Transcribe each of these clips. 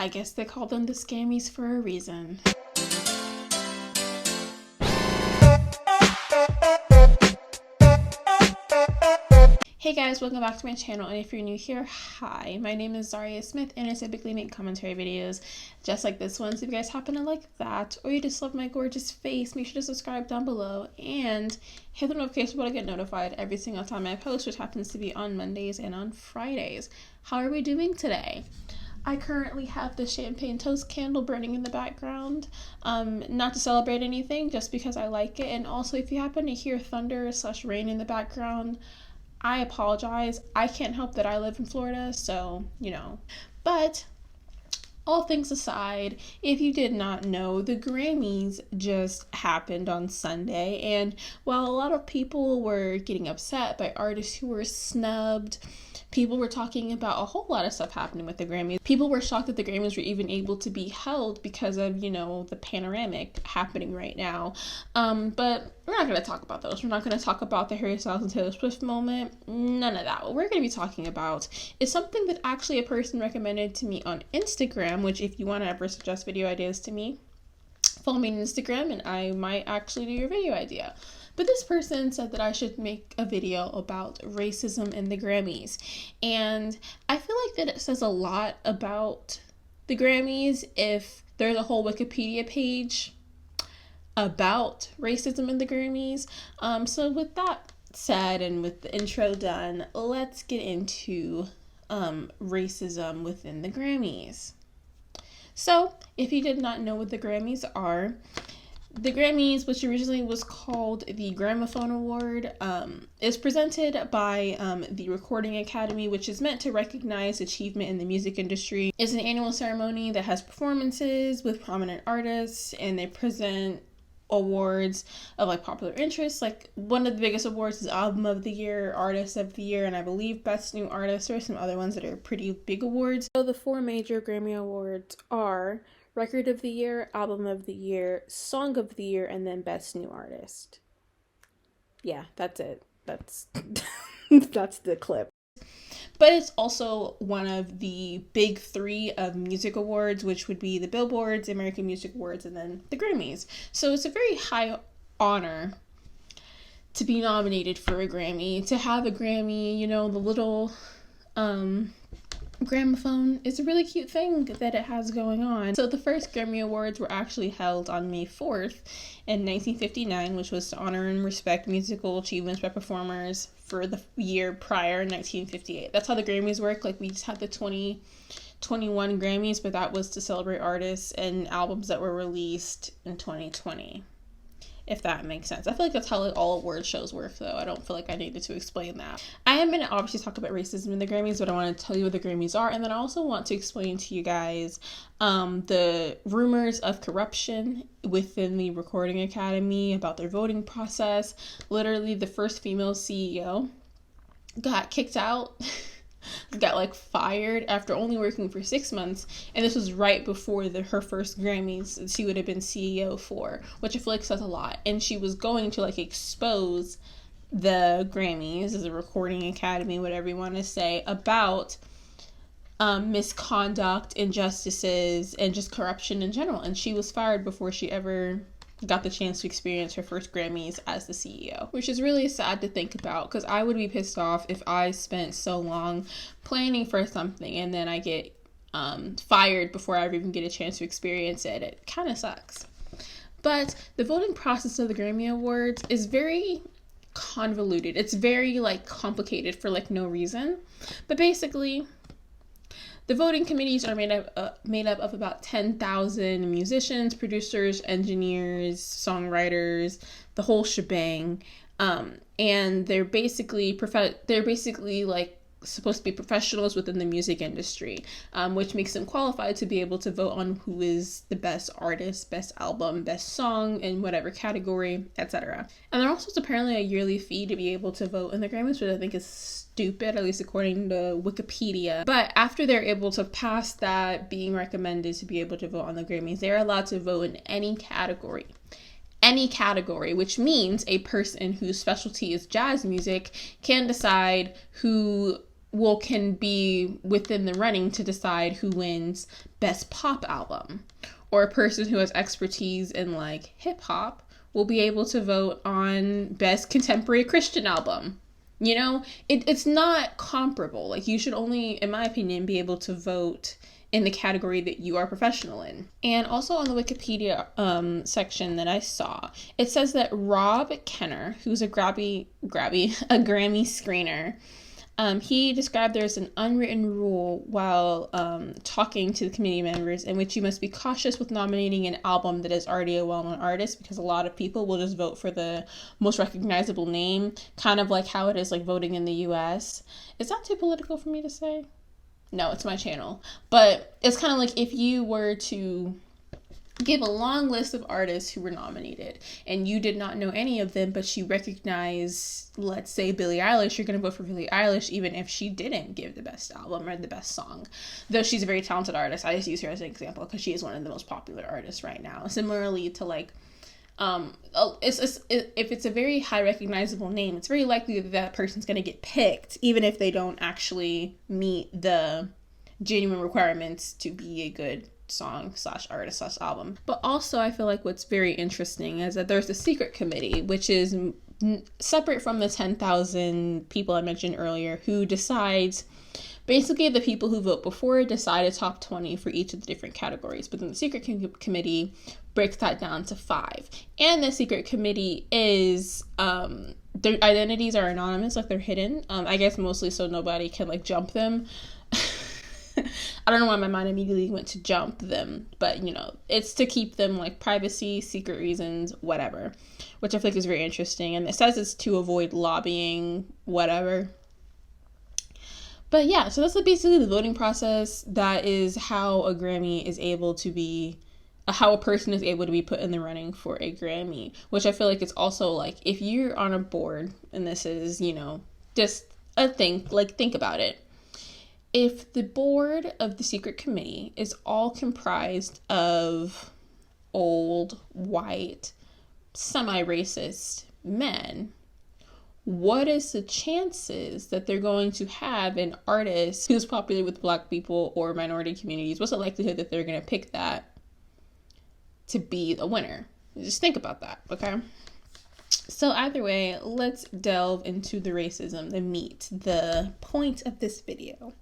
I guess they call them the Scammies for a reason. Hey guys, welcome back to my channel, and if you're new here, hi, my name is Zhariya Smith, and I typically make commentary videos just like this one. So if you guys happen to like that, or you just love my gorgeous face, make sure to subscribe down below and hit the notification bell to get notified every single time I post, which happens to be on Mondays and on Fridays. How are we doing today? I currently have the champagne toast candle burning in the background, not to celebrate anything, just because I like it. And also, if you happen to hear thunder / rain in the background, I apologize. I can't help that I live in Florida, so, you know. But all things aside, if you did not know, the Grammys just happened on Sunday, and while a lot of people were getting upset by artists who were snubbed, people were talking about a whole lot of stuff happening with the Grammys. People were shocked that the Grammys were even able to be held because of, you know, the panoramic happening right now. But we're not going to talk about those. We're not going to talk about the Harry Styles and Taylor Swift moment. None of that. What we're going to be talking about is something that actually a person recommended to me on Instagram, which if you want to ever suggest video ideas to me, follow me on Instagram and I might actually do your video idea. But this person said that I should make a video about racism in the Grammys. And I feel like that it says a lot about the Grammys if there's a whole Wikipedia page about racism in the Grammys. So with that said, and with the intro done, let's get into racism within the Grammys. So if you did not know what the Grammys are, the Grammys, which originally was called the Gramophone Award, is presented by the Recording Academy, which is meant to recognize achievement in the music industry. It's an annual ceremony that has performances with prominent artists, and they present awards of like popular interest. Like one of the biggest awards is Album of the Year, Artist of the Year, and I believe Best New Artist. There are some other ones that are pretty big awards. So the four major Grammy Awards are Record of the Year, Album of the Year, Song of the Year, and then Best New Artist. Yeah, that's it. That's that's the clip. But it's also one of the big three of music awards, which would be the Billboards, American Music Awards, and then the Grammys. So it's a very high honor to be nominated for a Grammy. To have a Grammy, you know, the little gramophone is a really cute thing that it has going on. So the first Grammy Awards were actually held on May 4th in 1959, which was to honor and respect musical achievements by performers for the year prior, 1958. That's how the Grammys work. Like, we just had the 2021 Grammys, but that was to celebrate artists and albums that were released in 2020. If that makes sense. I feel like that's how like all award shows work, though. I don't feel like I needed to explain that. I am going to obviously talk about racism in the Grammys, but I want to tell you what the Grammys are, and then I also want to explain to you guys the rumors of corruption within the Recording Academy about their voting process. Literally, the first female CEO got kicked out. Got like fired after only working for 6 months, and this was right before her first Grammys she would have been CEO for, which I feel like says a lot. And she was going to like expose the Grammys as a Recording Academy, whatever you want to say, about misconduct, injustices, and just corruption in general. And she was fired before she ever got the chance to experience her first Grammys as the CEO, which is really sad to think about, because I would be pissed off if I spent so long planning for something and then I get fired before I ever even get a chance to experience it. It kind of sucks. But the voting process of the Grammy Awards is very convoluted. It's very like complicated for like no reason. But basically, the voting committees are made up of about 10,000 musicians, producers, engineers, songwriters, the whole shebang. And they're basically like supposed to be professionals within the music industry, which makes them qualified to be able to vote on who is the best artist, best album, best song in whatever category, etc. And there also is apparently a yearly fee to be able to vote in the Grammys, which I think is stupid, at least according to Wikipedia. But after they're able to pass that, being recommended to be able to vote on the Grammys, they're allowed to vote in any category, which means a person whose specialty is jazz music can decide who can be within the running to decide who wins best pop album, or a person who has expertise in like hip hop will be able to vote on best contemporary Christian album. You know, it's not comparable. Like, you should only, in my opinion, be able to vote in the category that you are professional in. And also on the Wikipedia section that I saw, it says that Rob Kenner, who's a Grammy screener, he described there's an unwritten rule while talking to the committee members in which you must be cautious with nominating an album that is already a well-known artist, because a lot of people will just vote for the most recognizable name, kind of like how it is like voting in the US. Is that too political for me to say? No, it's my channel. But it's kind of like if you were to give a long list of artists who were nominated and you did not know any of them, but you recognize, let's say, Billie Eilish, you're going to vote for Billie Eilish even if she didn't give the best album or the best song. Though she's a very talented artist. I just use her as an example because she is one of the most popular artists right now. Similarly to like, if it's a very high recognizable name, it's very likely that that person's going to get picked even if they don't actually meet the genuine requirements to be a good song / artist / album. But also I feel like what's very interesting is that there's the secret committee, which is separate from the 10,000 people I mentioned earlier, who decides, basically the people who vote before decide a top 20 for each of the different categories, but then the secret committee breaks that down to 5. And the secret committee is their identities are anonymous, like they're hidden, I guess mostly so nobody can like jump them. I don't know why my mind immediately went to jump them, but you know, it's to keep them like privacy, secret reasons, whatever, which I feel like is very interesting. And it says it's to avoid lobbying, whatever. But yeah, so that's basically the voting process. That is how a Grammy is able to be, how a person is able to be put in the running for a Grammy, which I feel like it's also like, if you're on a board, and this is, you know, just a thing, like think about it. If the board of the secret committee is all comprised of old, white, semi-racist men, what is the chances that they're going to have an artist who's popular with Black people or minority communities? What's the likelihood that they're going to pick that to be the winner? Just think about that, okay? So either way, let's delve into the racism, the meat, the point of this video.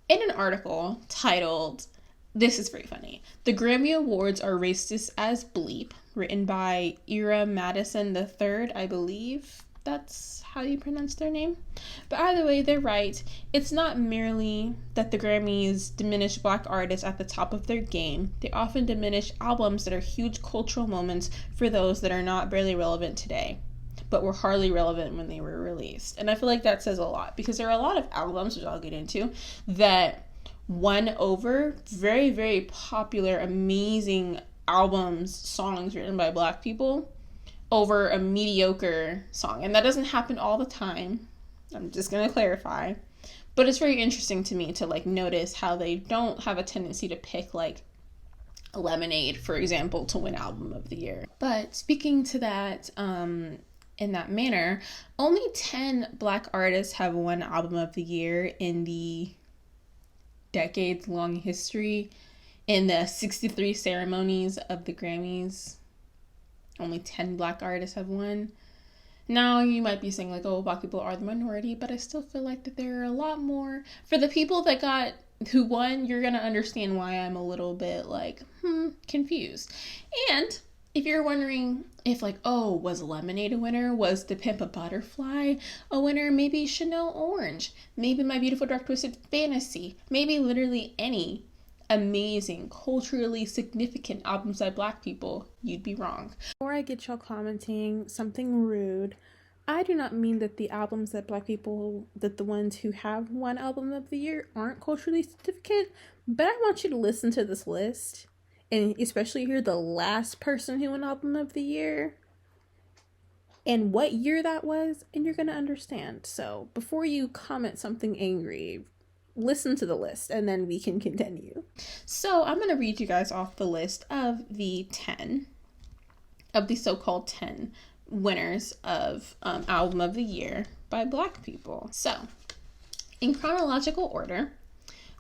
In an article titled, this is very funny, "The Grammy Awards Are Racist as Bleep," written by Ira Madison III, I believe that's how you pronounce their name. But either way, they're right. It's not merely that the Grammys diminish Black artists at the top of their game. They often diminish albums that are huge cultural moments for those that are not barely relevant today, but were hardly relevant when they were released. And I feel like that says a lot, because there are a lot of albums, which I'll get into, that won over very, very popular, amazing albums, songs written by Black people over a mediocre song. And that doesn't happen all the time. I'm just going to clarify. But it's very interesting to me to like notice how they don't have a tendency to pick like Lemonade, for example, to win Album of the Year. But speaking to that, in that manner, only 10 Black artists have won Album of the Year in the decades-long history. In the 63 ceremonies of the Grammys, only 10 Black artists have won. Now, you might be saying like, oh, Black people are the minority, but I still feel like that there are a lot more. For the people who won, you're going to understand why I'm a little bit like, confused. And if you're wondering if like, oh, was Lemonade a winner? Was To Pimp a Butterfly a winner? Maybe Chanel Orange? Maybe My Beautiful Dark Twisted Fantasy? Maybe literally any amazing, culturally significant albums by Black people, you'd be wrong. Before I get y'all commenting something rude, I do not mean that the albums that Black people, that the ones who have won Album of the Year aren't culturally significant, but I want you to listen to this list, and especially hear the last person who won Album of the Year and what year that was, and you're going to understand. So before you comment something angry, listen to the list and then we can continue. So I'm going to read you guys off the list of the so-called 10 winners of Album of the Year by Black people. So In chronological order,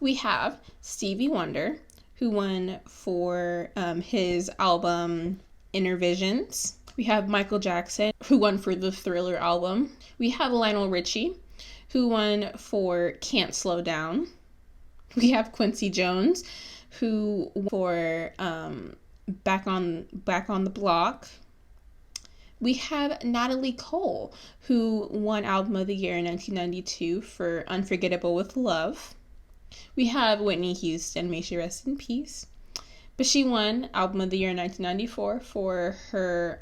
we have Stevie Wonder, who won for his album Inner Visions. We have Michael Jackson, who won for the Thriller album. We have Lionel Richie, who won for Can't Slow Down. We have Quincy Jones, who won for Back on the Block. We have Natalie Cole, who won Album of the Year in 1992 for Unforgettable with Love. We have Whitney Houston, may she rest in peace. But she won Album of the Year in 1994 for her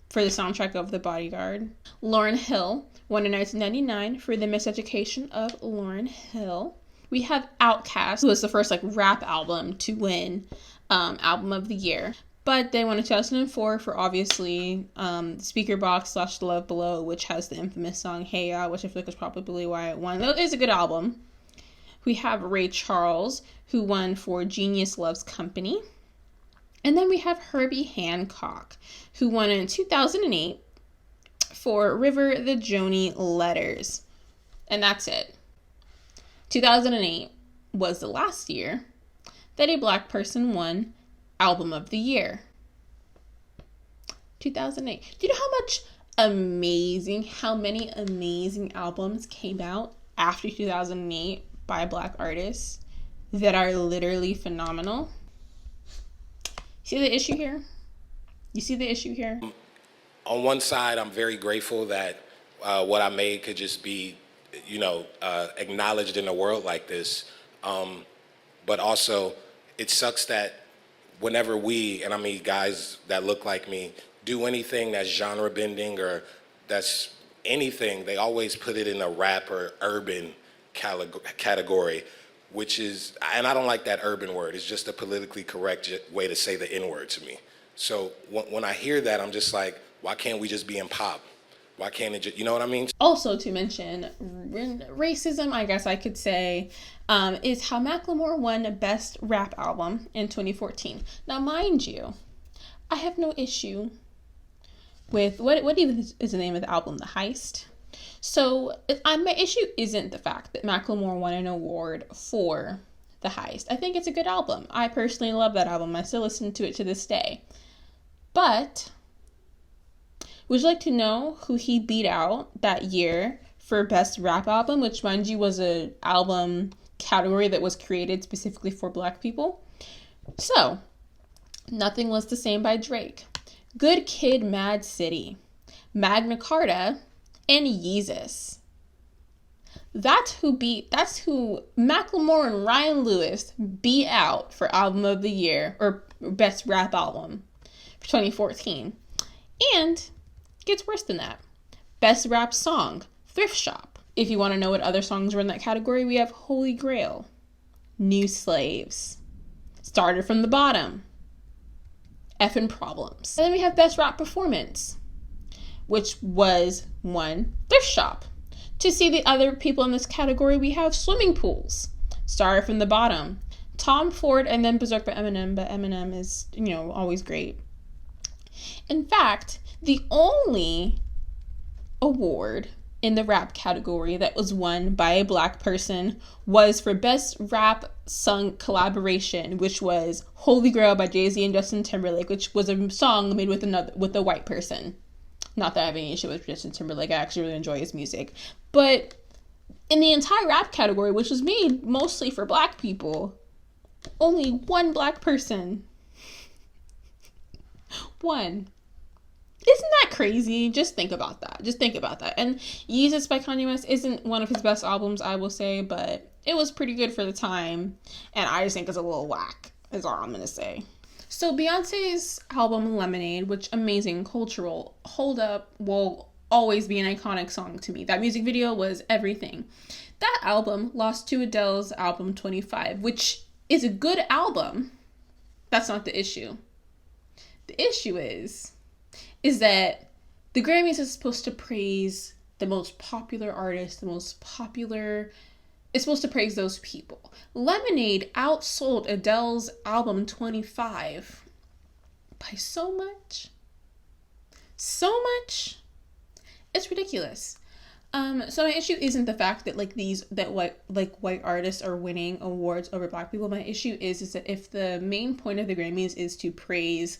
for the soundtrack of The Bodyguard. Lauryn Hill won in 1999 for The Miseducation of Lauryn Hill. We have Outkast, who was the first rap album to win Album of the Year. But they won in 2004 for obviously Speaker Box / Love Below, which has the infamous song Hey Ya, which I feel like is probably why it won. It is a good album. We have Ray Charles, who won for Genius Loves Company. And then we have Herbie Hancock, who won in 2008 for River the Joni Letters. And that's it. 2008 was the last year that a Black person won Album of the Year. 2008. Do you know how many amazing albums came out after 2008 by Black artists that are literally phenomenal? See the issue here? You see the issue here? On one side, I'm very grateful that what I made could just be, acknowledged in a world like this. But also, it sucks that whenever we, and I mean guys that look like me, do anything that's genre bending or that's anything, they always put it in a rap or urban category, which is, and I don't like that urban word. It's just a politically correct way to say the N-word to me. So when I hear that, I'm just like, why can't we just be in pop? Why can't it just, you know what I mean? Also to mention, racism, I guess I could say, is how Macklemore won Best Rap Album in 2014. Now, mind you, I have no issue with, what even is the name of the album? The Heist? So my issue isn't the fact that Macklemore won an award for The Heist. I think it's a good album. I personally love that album. I still listen to it to this day. But would you like to know who he beat out that year for Best Rap Album, which, mind you, was an album category that was created specifically for Black people? So, Nothing Was the Same by Drake, Good Kid, Mad City, Magna Carta, and Yeezus. That's who Macklemore and Ryan Lewis beat out for Album of the Year, or Best Rap Album for 2014. And gets worse than that. Best Rap Song, Thrift Shop. If you want to know what other songs were in that category, we have Holy Grail, New Slaves, Started from the Bottom, Effin' Problems. And then we have Best Rap Performance, which was one, Thrift Shop. To see the other people in this category, we have Swimming Pools, Started from the Bottom, Tom Ford, and then Berserk by Eminem, but Eminem is, always great. In fact, the only award in the rap category that was won by a Black person was for Best Rap Sung Collaboration, which was Holy Grail by Jay-Z and Justin Timberlake, which was a song made with a white person. Not that I have any issue with Justin Timberlake. I actually really enjoy his music. But in the entire rap category, which was made mostly for Black people, only one Black person. One. Isn't that crazy? Just think about that. And Yeezus by Kanye West isn't one of his best albums, I will say, but it was pretty good for the time. And I just think it's a little whack, is all I'm going to say. So Beyonce's album Lemonade, which amazing, cultural, hold up, will always be an iconic song to me. That music video was everything. That album lost to Adele's album 25, which is a good album. That's not the issue. The issue is that the Grammys is supposed to praise the most popular artist, it's supposed to praise those people. Lemonade outsold Adele's album 25 by so much. It's ridiculous. So my issue isn't the fact that white artists are winning awards over black people. My issue is that if the main point of the Grammys is to praise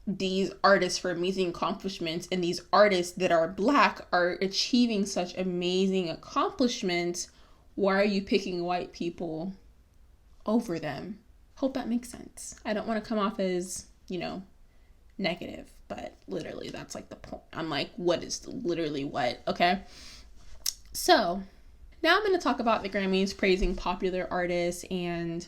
these artists for amazing accomplishments, and these artists that are black are achieving such amazing accomplishments, why are you picking white people over them? Hope that makes sense. I don't want to come off as, negative, but literally that's like the point. I'm like, what is literally what? Okay. So now I'm going to talk about the Grammys praising popular artists and,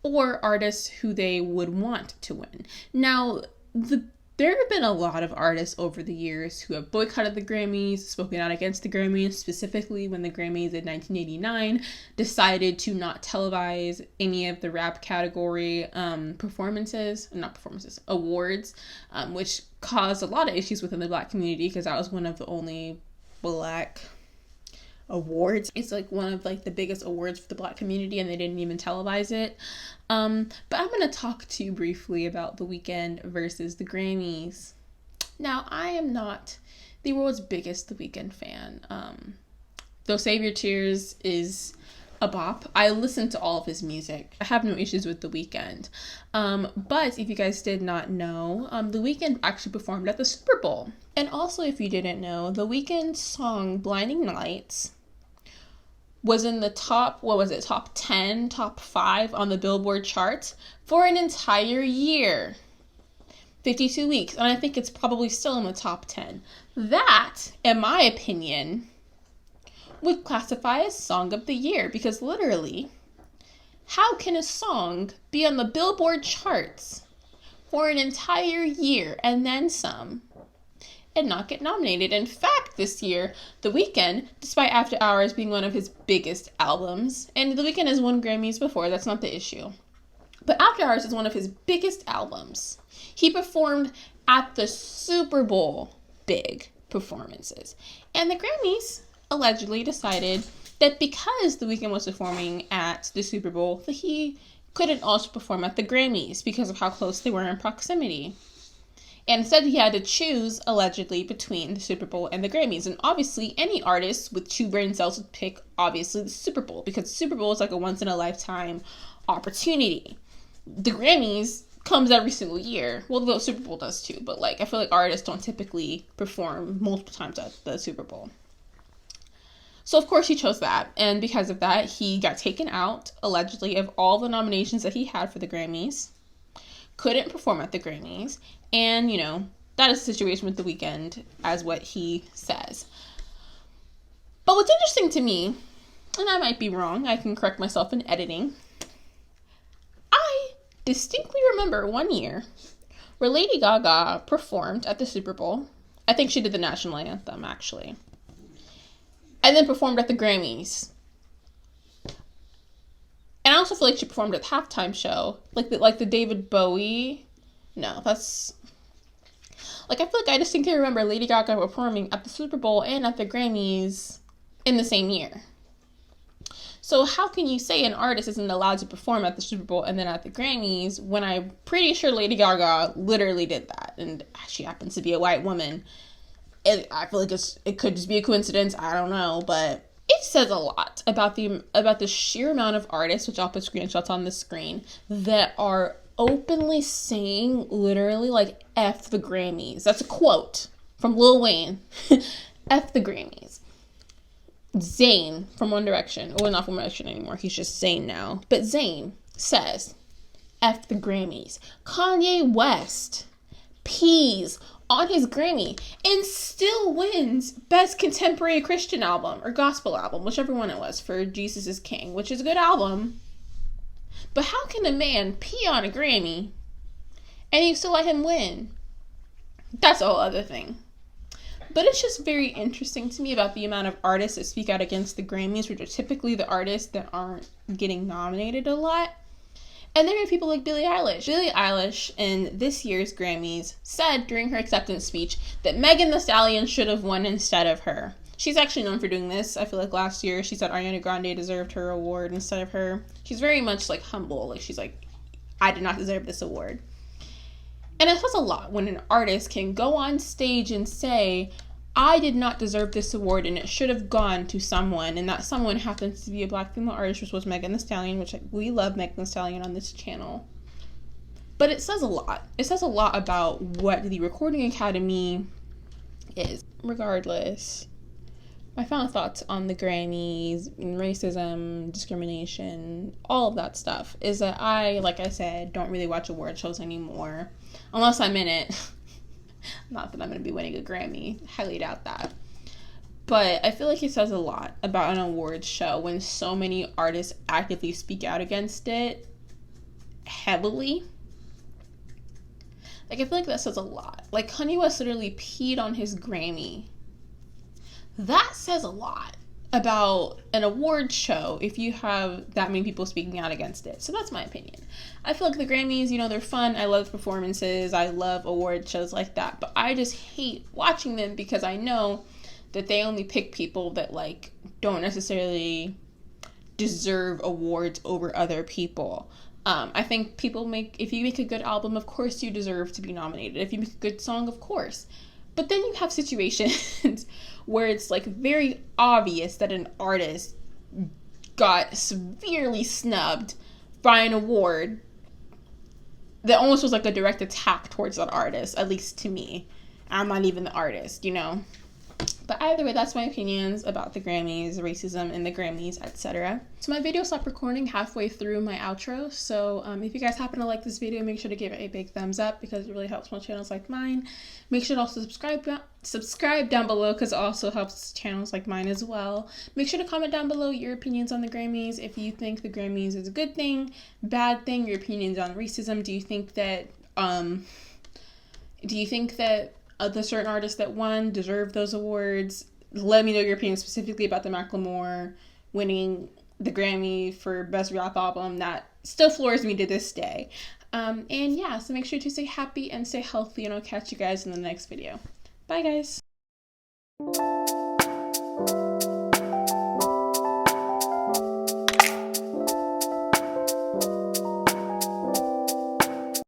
or artists who they would want to win. Now, there have been a lot of artists over the years who have boycotted the Grammys, spoken out against the Grammys, specifically when the Grammys in 1989 decided to not televise any of the rap category awards, which caused a lot of issues within the black community because that was one of the only black awards. It's like one of like the biggest awards for the black community, and they didn't even televise it. But I'm going to talk to you briefly about The Weeknd versus the Grammys. Now, I am not the world's biggest The Weeknd fan. Though Save Your Tears is a bop, I listen to all of his music. I have no issues with The Weeknd. But if you guys did not know, The Weeknd actually performed at the Super Bowl. And also, if you didn't know, The Weeknd's song Blinding Lights was in the top 10, top 5 on the Billboard charts for an entire year. 52 weeks. And I think it's probably still in the top 10. That, in my opinion, would classify as Song of the Year. Because literally, how can a song be on the Billboard charts for an entire year and then some and not get nominated? In fact, this year, The Weeknd, despite After Hours being one of his biggest albums, and The Weeknd has won Grammys before, that's not the issue, but After Hours is one of his biggest albums. He performed at the Super Bowl, big performances. And the Grammys allegedly decided that because The Weeknd was performing at the Super Bowl, that he couldn't also perform at the Grammys because of how close they were in proximity. And instead he had to choose, allegedly, between the Super Bowl and the Grammys. And obviously, any artist with 2 brain cells would pick, obviously, the Super Bowl. Because the Super Bowl is like a once-in-a-lifetime opportunity. The Grammys comes every single year. Well, the Super Bowl does too. But, I feel like artists don't typically perform multiple times at the Super Bowl. So, of course, he chose that. And because of that, he got taken out, allegedly, of all the nominations that he had for the Grammys. Couldn't perform at the Grammys. And, that is the situation with The Weeknd, as what he says. But what's interesting to me, and I might be wrong, I can correct myself in editing, I distinctly remember one year where Lady Gaga performed at the Super Bowl. I think she did the national anthem, actually. And then performed at the Grammys. And I also feel like she performed at the halftime show. Like the David Bowie. No, that's... I feel like I distinctly remember Lady Gaga performing at the Super Bowl and at the Grammys in the same year. So how can you say an artist isn't allowed to perform at the Super Bowl and then at the Grammys when I'm pretty sure Lady Gaga literally did that? And she happens to be a white woman. I feel like it could just be a coincidence. I don't know, but it says a lot about the sheer amount of artists, which I'll put screenshots on the screen, that are openly saying literally F the Grammys. That's a quote from Lil Wayne. F the Grammys. Zayn from One Direction. Well, not from One Direction anymore. He's just Zayn now. But Zayn says F the Grammys. Kanye West pees on his Grammy and still wins Best Contemporary Christian Album or Gospel Album, whichever one it was, for Jesus is King, which is a good album. But how can a man pee on a Grammy and you still let him win? That's a whole other thing. But it's just very interesting to me about the amount of artists that speak out against the Grammys, which are typically the artists that aren't getting nominated a lot. And then you have people like Billie Eilish. Billie Eilish in this year's Grammys said during her acceptance speech that Megan Thee Stallion should have won instead of her. She's actually known for doing this. I feel like last year she said Ariana Grande deserved her award instead of her. She's very much humble. She's like, I did not deserve this award. And it says a lot when an artist can go on stage and say, I did not deserve this award and it should have gone to someone, and that someone happens to be a Black female artist, which was Megan Thee Stallion, which we love Megan Thee Stallion on this channel. But it says a lot. It says a lot about what the Recording Academy is. Regardless, my final thoughts on the Grammys, racism, discrimination, all of that stuff is that I, like I said, don't really watch award shows anymore. Unless I'm in it. Not that I'm going to be winning a Grammy. Highly doubt that. But I feel like it says a lot about an awards show when so many artists actively speak out against it heavily. Like, I feel like that says a lot. Like, Kanye West literally peed on his Grammy. That says a lot about an award show if you have that many people speaking out against it. So that's my opinion. I feel like the Grammys, they're fun. I love performances. I love award shows like that. But I just hate watching them because I know that they only pick people that, like, don't necessarily deserve awards over other people. I think if you make a good album, of course you deserve to be nominated. If you make a good song, of course. But then you have situations where it's, like, very obvious that an artist got severely snubbed by an award that almost was like a direct attack towards that artist, at least to me. I'm not even the artist, But either way, that's my opinions about the Grammys, racism in the Grammys, etc. So my video stopped recording halfway through my outro. So if you guys happen to like this video, make sure to give it a big thumbs up because it really helps small channels like mine. Make sure to also subscribe down below because it also helps channels like mine as well. Make sure to comment down below your opinions on the Grammys. If you think the Grammys is a good thing, bad thing, your opinions on racism. Do you think that the certain artists that won deserve those awards? Let me know your opinion specifically about the Macklemore winning the Grammy for Best Rap Album. That still floors me to this day. And yeah, so make sure to stay happy and stay healthy, and I'll catch you guys in the next video. Bye, guys.